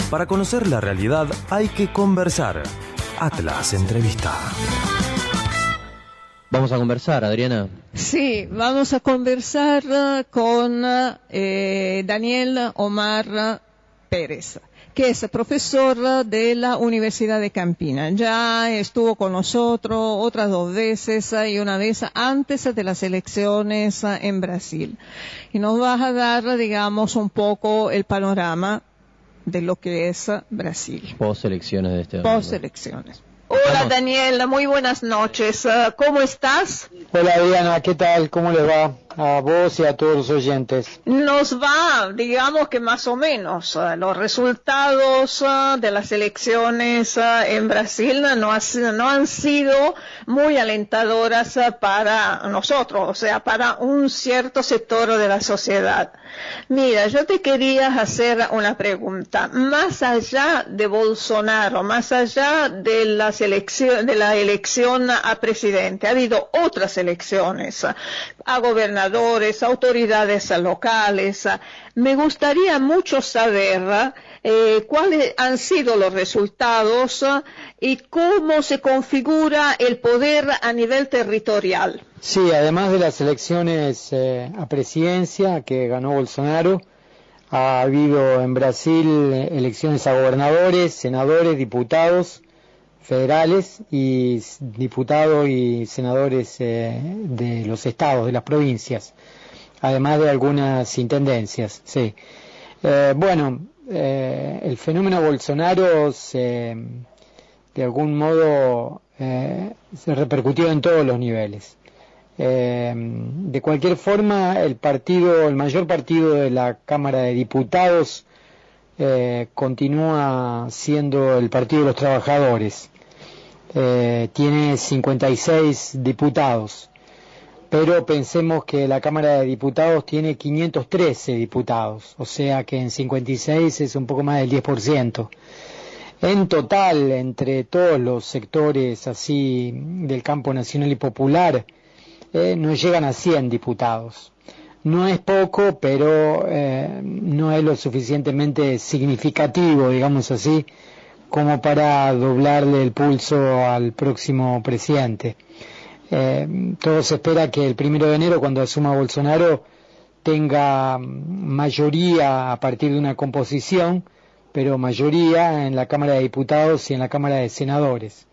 Para conocer la realidad hay que conversar. Atlas Entrevista. Vamos a conversar, Adriana. Sí, vamos a conversar con Daniel Omar Pérez, que es profesor de la Universidad de Campinas. Ya estuvo con nosotros otras 2 veces y una vez antes de las elecciones en Brasil. Y nos va a dar, digamos, un poco el panorama de lo que es Brasil. Post-elecciones de este año. Post-elecciones. Hola Daniel, muy buenas noches. ¿Cómo estás? Hola Adriana, ¿qué tal? ¿Cómo les va? A vos y a todos los oyentes. Nos va, digamos que más o menos. Los resultados de las elecciones en Brasil no han sido muy alentadoras para nosotros, o sea, para un cierto sector de la sociedad. Mira, yo te quería hacer una pregunta. Más allá de Bolsonaro, más allá de la elección a presidente, ha habido otras elecciones a gobernadores, autoridades locales. Me gustaría mucho saber cuáles han sido los resultados y cómo se configura el poder a nivel territorial. Sí, además de las elecciones a presidencia que ganó Bolsonaro, ha habido en Brasil elecciones a gobernadores, senadores, diputados federales y diputados y senadores de los estados, de las provincias, además de algunas intendencias. Sí. El fenómeno Bolsonaro de algún modo se repercutió en todos los niveles. De cualquier forma, el mayor partido de la Cámara de Diputados continúa siendo el Partido de los Trabajadores. Tiene 56 diputados, pero pensemos que la Cámara de Diputados tiene 513 diputados, o sea que en 56 es un poco más del 10%. En total, entre todos los sectores así del campo nacional y popular, no llegan a 100 diputados. No es poco, pero no es lo suficientemente significativo, digamos así, como para doblarle el pulso al próximo presidente. Todo se espera que el 1 de enero, cuando asuma Bolsonaro, tenga mayoría a partir de una composición, pero mayoría en la Cámara de Diputados y en la Cámara de Senadores.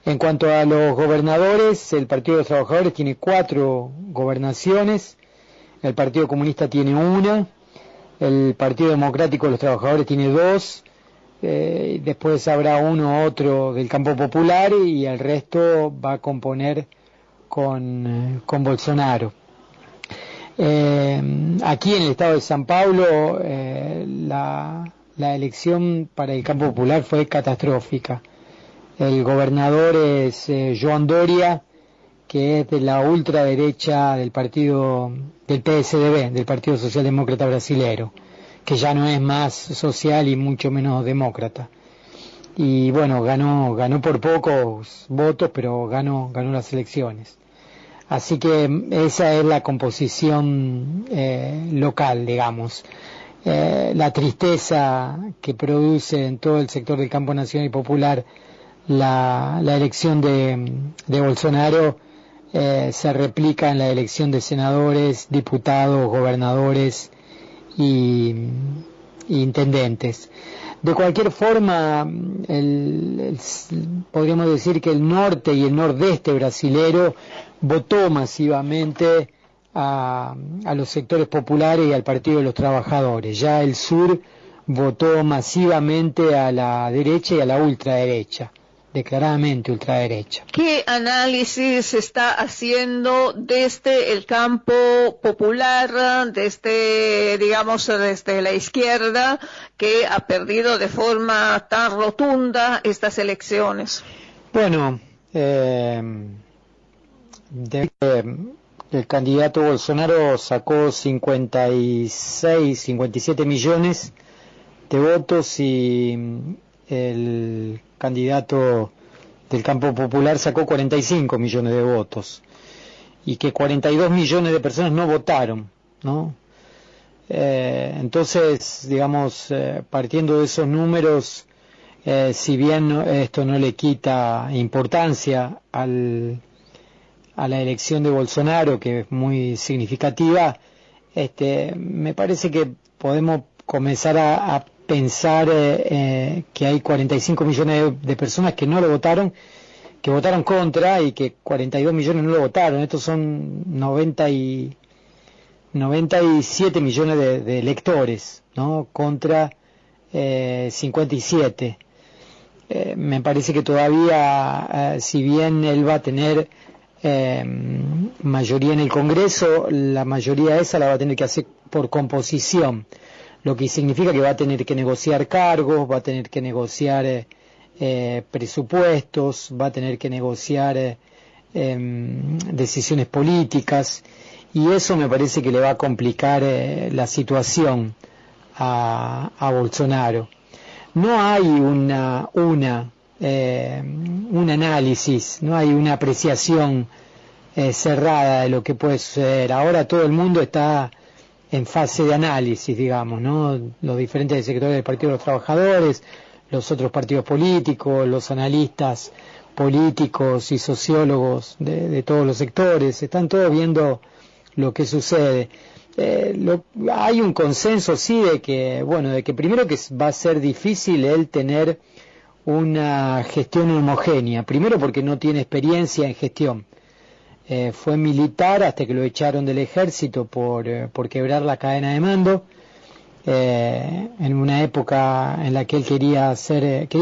En cuanto a los gobernadores, el Partido de los Trabajadores tiene 4 gobernaciones, el Partido Comunista tiene 1, el Partido Democrático de los Trabajadores tiene 2, después habrá uno u otro del campo popular y el resto va a componer con Bolsonaro. Aquí en el estado de San Paulo la elección para el campo popular fue catastrófica. El gobernador es João Doria, que es de la ultraderecha del PSDB, del Partido Socialdemócrata Brasilero, que ya no es más social y mucho menos demócrata. Y bueno, ganó por pocos votos, pero ganó las elecciones. Así que esa es la composición local, digamos. La tristeza que produce en todo el sector del campo nacional y popular la elección de Bolsonaro se replica en la elección de senadores, diputados, gobernadores y intendentes. De cualquier forma, podríamos decir que el norte y el nordeste brasilero votó masivamente a los sectores populares y al Partido de los Trabajadores. Ya el sur votó masivamente a la derecha y a la ultraderecha, declaradamente ultraderecha. ¿Qué análisis se está haciendo desde el campo popular, desde la izquierda, que ha perdido de forma tan rotunda estas elecciones? Bueno, el candidato Bolsonaro sacó 57 millones de votos y el candidato del campo popular sacó 45 millones de votos y que 42 millones de personas no votaron, ¿no? Entonces, digamos, partiendo de esos números, si bien esto no le quita importancia a la elección de Bolsonaro, que es muy significativa, me parece que podemos comenzar a pensar que hay 45 millones de personas que no lo votaron, que votaron contra, y que 42 millones no lo votaron. Estos son 97 millones de electores, ¿no? Contra 57. Me parece que todavía, si bien él va a tener mayoría en el Congreso, la mayoría esa la va a tener que hacer por composición, lo que significa que va a tener que negociar cargos, va a tener que negociar presupuestos, va a tener que negociar decisiones políticas, y eso me parece que le va a complicar la situación a Bolsonaro. No hay un análisis, no hay una apreciación cerrada de lo que puede suceder. Ahora todo el mundo está en fase de análisis, digamos, ¿no? Los diferentes sectores del Partido de los Trabajadores, los otros partidos políticos, los analistas políticos y sociólogos de todos los sectores, están todos viendo lo que sucede. Hay un consenso, sí, de que primero que va a ser difícil él tener una gestión homogénea, primero porque no tiene experiencia en gestión. Fue militar hasta que lo echaron del ejército por quebrar la cadena de mando, en una época en la que él quería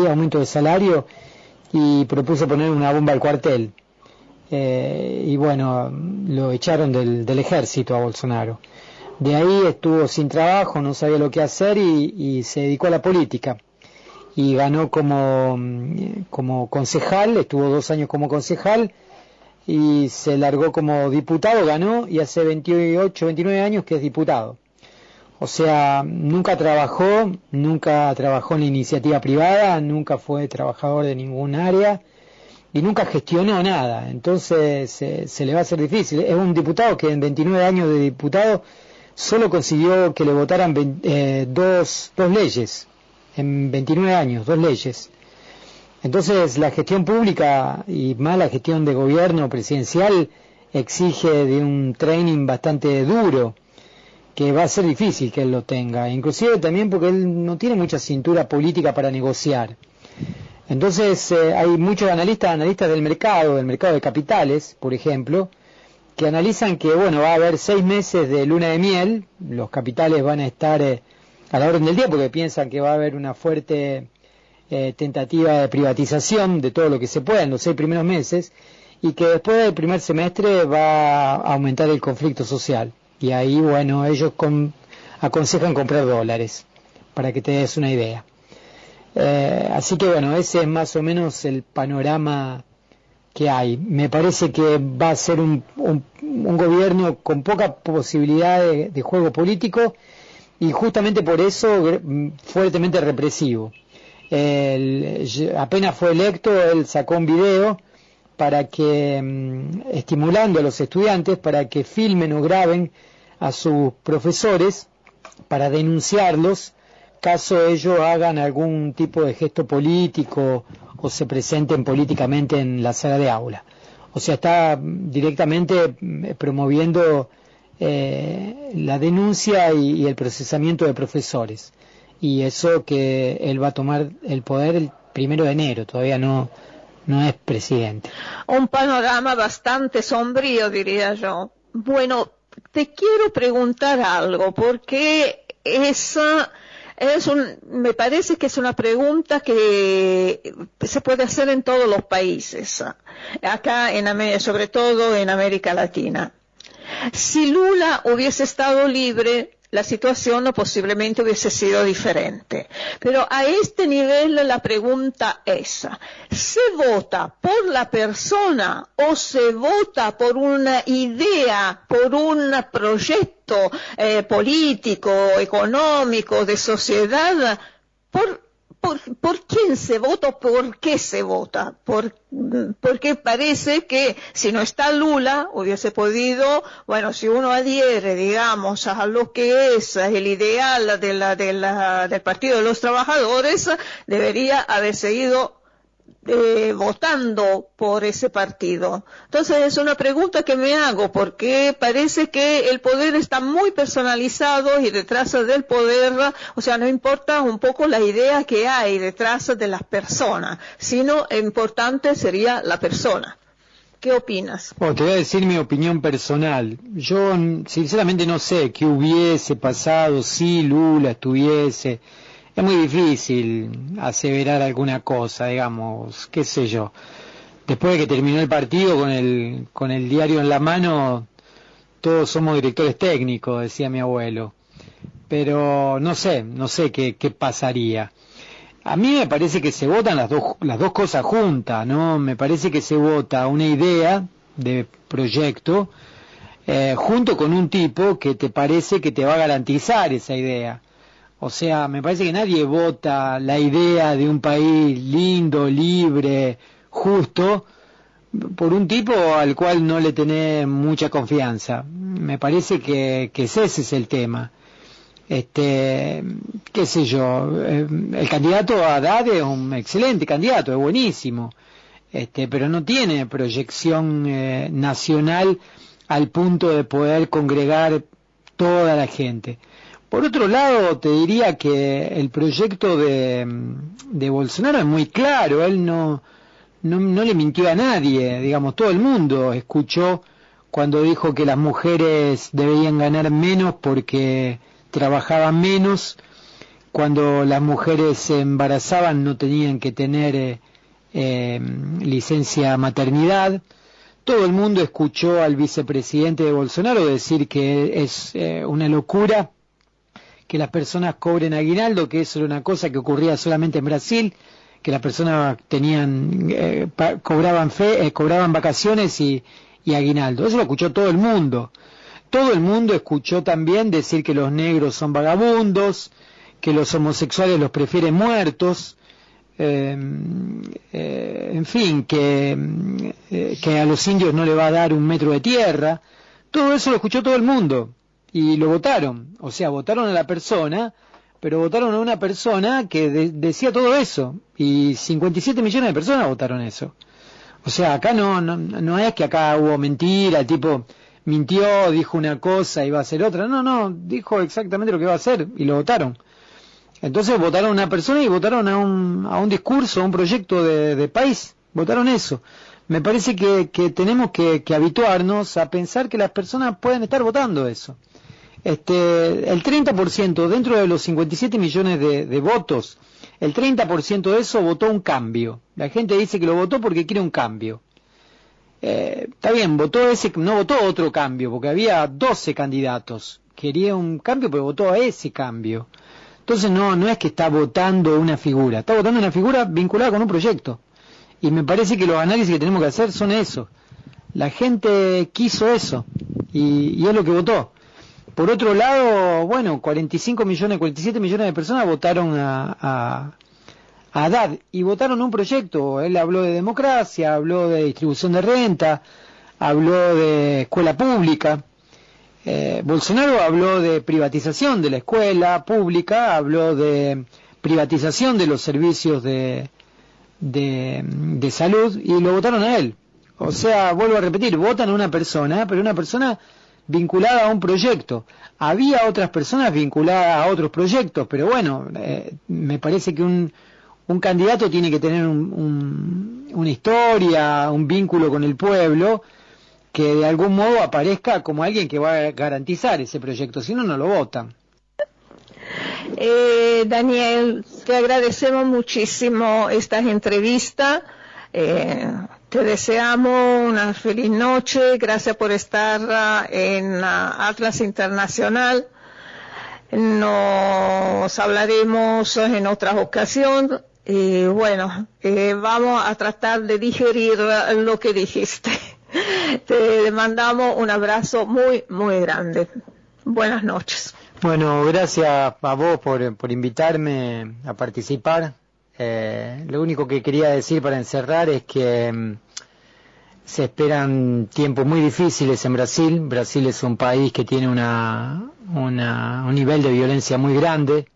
aumento de salario y propuso poner una bomba al cuartel. Y bueno, lo echaron del ejército a Bolsonaro. De ahí estuvo sin trabajo, no sabía lo que hacer y se dedicó a la política. Y ganó como concejal, estuvo 2 años como concejal y se largó como diputado, ganó, y hace 28, 29 años que es diputado. O sea, nunca trabajó en la iniciativa privada, nunca fue trabajador de ningún área y nunca gestionó nada. Entonces se le va a hacer difícil. Es un diputado que en 29 años de diputado solo consiguió que le votaran dos leyes. En 29 años, 2 leyes. Entonces la gestión pública y más la gestión de gobierno presidencial exige de un training bastante duro, que va a ser difícil que él lo tenga, inclusive también porque él no tiene mucha cintura política para negociar. Entonces hay muchos analistas del mercado de capitales, por ejemplo, que analizan que va a haber 6 meses de luna de miel, los capitales van a estar a la orden del día porque piensan que va a haber una fuerte tentativa de privatización de todo lo que se pueda en los 6 primeros meses, y que después del primer semestre va a aumentar el conflicto social. Y ahí, ellos aconsejan comprar dólares, para que te des una idea. Así que ese es más o menos el panorama que hay. Me parece que va a ser un gobierno con poca posibilidad de juego político, y justamente por eso fuertemente represivo. Apenas fue electo, él sacó un video para que, estimulando a los estudiantes para que filmen o graben a sus profesores para denunciarlos caso ellos hagan algún tipo de gesto político o se presenten políticamente en la sala de aula. O sea, está directamente promoviendo la denuncia y el procesamiento de profesores. Y eso que él va a tomar el poder el 1 de enero, todavía no es presidente. Un panorama bastante sombrío, diría yo. Bueno, te quiero preguntar algo, porque me parece que es una pregunta que se puede hacer en todos los países, acá sobre todo en América Latina. Si Lula hubiese estado libre, la situación posiblemente hubiese sido diferente. Pero a este nivel la pregunta es, ¿se vota por la persona o se vota por una idea, por un proyecto político, económico, de sociedad, por quién se vota o por qué se vota. Porque parece que si no está Lula, hubiese podido, bueno, si uno adhiere, digamos, a lo que es el ideal del Partido de los Trabajadores, debería haber seguido votando por ese partido. Entonces es una pregunta que me hago, porque parece que el poder está muy personalizado y detrás del poder, o sea, no importa un poco la idea que hay detrás de las personas, sino importante sería la persona. ¿Qué opinas? Bueno, te voy a decir mi opinión personal. Yo sinceramente no sé qué hubiese pasado si Lula estuviese. Es muy difícil aseverar alguna cosa, digamos, qué sé yo. Después de que terminó el partido con el diario en la mano, todos somos directores técnicos, decía mi abuelo. Pero no sé qué pasaría. A mí me parece que se votan las dos cosas juntas, ¿no? Me parece que se vota una idea de proyecto junto con un tipo que te parece que te va a garantizar esa idea. O sea, me parece que nadie vota la idea de un país lindo, libre, justo, por un tipo al cual no le tenés mucha confianza. Me parece que ese es el tema. Qué sé yo, el candidato Haddad es un excelente candidato, es buenísimo, pero no tiene proyección nacional al punto de poder congregar toda la gente. Por otro lado, te diría que el proyecto de Bolsonaro es muy claro. Él no le mintió a nadie, digamos, todo el mundo escuchó cuando dijo que las mujeres debían ganar menos porque trabajaban menos, cuando las mujeres se embarazaban no tenían que tener licencia maternidad. Todo el mundo escuchó al vicepresidente de Bolsonaro decir que es una locura que las personas cobren aguinaldo, que eso era una cosa que ocurría solamente en Brasil, que las personas cobraban vacaciones y aguinaldo. Eso lo escuchó todo el mundo. Todo el mundo escuchó también decir que los negros son vagabundos, que los homosexuales los prefieren muertos, en fin, que a los indios no le va a dar 1 metro de tierra. Todo eso lo escuchó todo el mundo. Y lo votaron, o sea, votaron a la persona, pero votaron a una persona que decía todo eso, y 57 millones de personas votaron eso. O sea, acá no es que acá hubo mentira, el tipo mintió, dijo una cosa y va a hacer otra, no, dijo exactamente lo que va a hacer, y lo votaron. Entonces votaron a una persona y votaron a un discurso, a un proyecto de país, votaron eso. Me parece que tenemos que habituarnos a pensar que las personas pueden estar votando eso. El 30% dentro de los 57 millones de votos, el 30% de eso votó un cambio. La gente dice que lo votó porque quiere un cambio. Está bien, no votó otro cambio, porque había 12 candidatos. Quería un cambio, pero votó a ese cambio. Entonces no es que está votando una figura, está votando una figura vinculada con un proyecto. Y me parece que los análisis que tenemos que hacer son eso. La gente quiso eso, y es lo que votó. Por otro lado, bueno, 47 millones de personas votaron a Haddad y votaron un proyecto. Él habló de democracia, habló de distribución de renta, habló de escuela pública. Bolsonaro habló de privatización de la escuela pública, habló de privatización de los servicios de salud y lo votaron a él. O sea, vuelvo a repetir, votan a una persona, pero una persona vinculada a un proyecto. Había otras personas vinculadas a otros proyectos, pero bueno, me parece que un candidato tiene que tener una historia, un vínculo con el pueblo, que de algún modo aparezca como alguien que va a garantizar ese proyecto, si no, no lo votan. Daniel, te agradecemos muchísimo esta entrevista. Te deseamos una feliz noche. Gracias por estar en Atlas Internacional. Nos hablaremos en otra ocasión. Y bueno, vamos a tratar de digerir lo que dijiste. Te mandamos un abrazo muy, muy grande. Buenas noches. Bueno, gracias a vos por invitarme a participar Lo único que quería decir para encerrar es que se esperan tiempos muy difíciles en Brasil. Brasil es un país que tiene un nivel de violencia muy grande.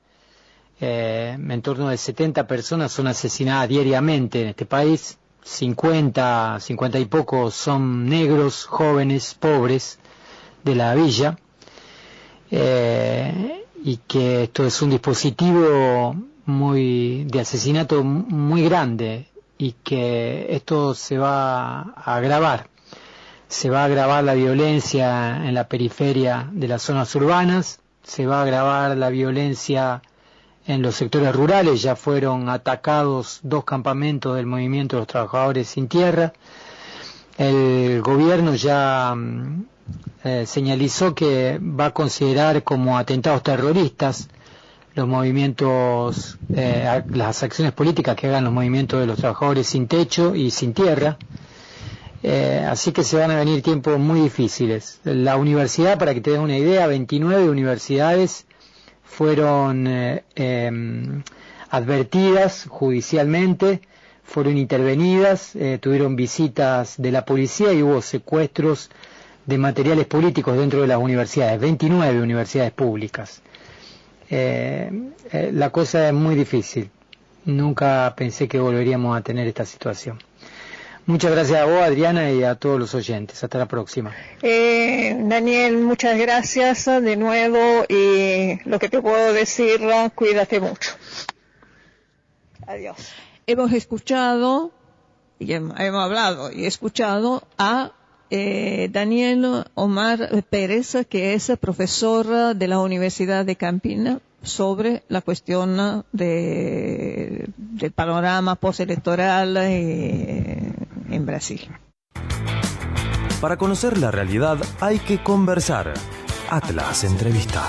En torno de 70 personas son asesinadas diariamente en este país. 50 y pocos son negros, jóvenes, pobres de la villa. Y que esto es un dispositivo de asesinato muy grande, y que esto se va a agravar. Se va a agravar la violencia en la periferia de las zonas urbanas, se va a agravar la violencia en los sectores rurales. Ya fueron atacados 2 campamentos del movimiento de los trabajadores sin tierra. El gobierno ya señalizó que va a considerar como atentados terroristas los movimientos, las acciones políticas que hagan los movimientos de los trabajadores sin techo y sin tierra. Así que se van a venir tiempos muy difíciles. La universidad, para que te des una idea, 29 universidades fueron advertidas judicialmente, fueron intervenidas, tuvieron visitas de la policía y hubo secuestros de materiales políticos dentro de las universidades, 29 universidades públicas. La cosa es muy difícil. Nunca pensé que volveríamos a tener esta situación. Muchas gracias a vos, Adriana, y a todos los oyentes. Hasta la próxima. Daniel, muchas gracias de nuevo, y lo que te puedo decir, cuídate mucho. Adiós. Hemos escuchado, y hemos hablado y escuchado a Daniel Omar Pérez, que es profesor de la Universidad de Campinas, sobre la cuestión del panorama postelectoral en Brasil. Para conocer la realidad hay que conversar. Atlas Entrevista.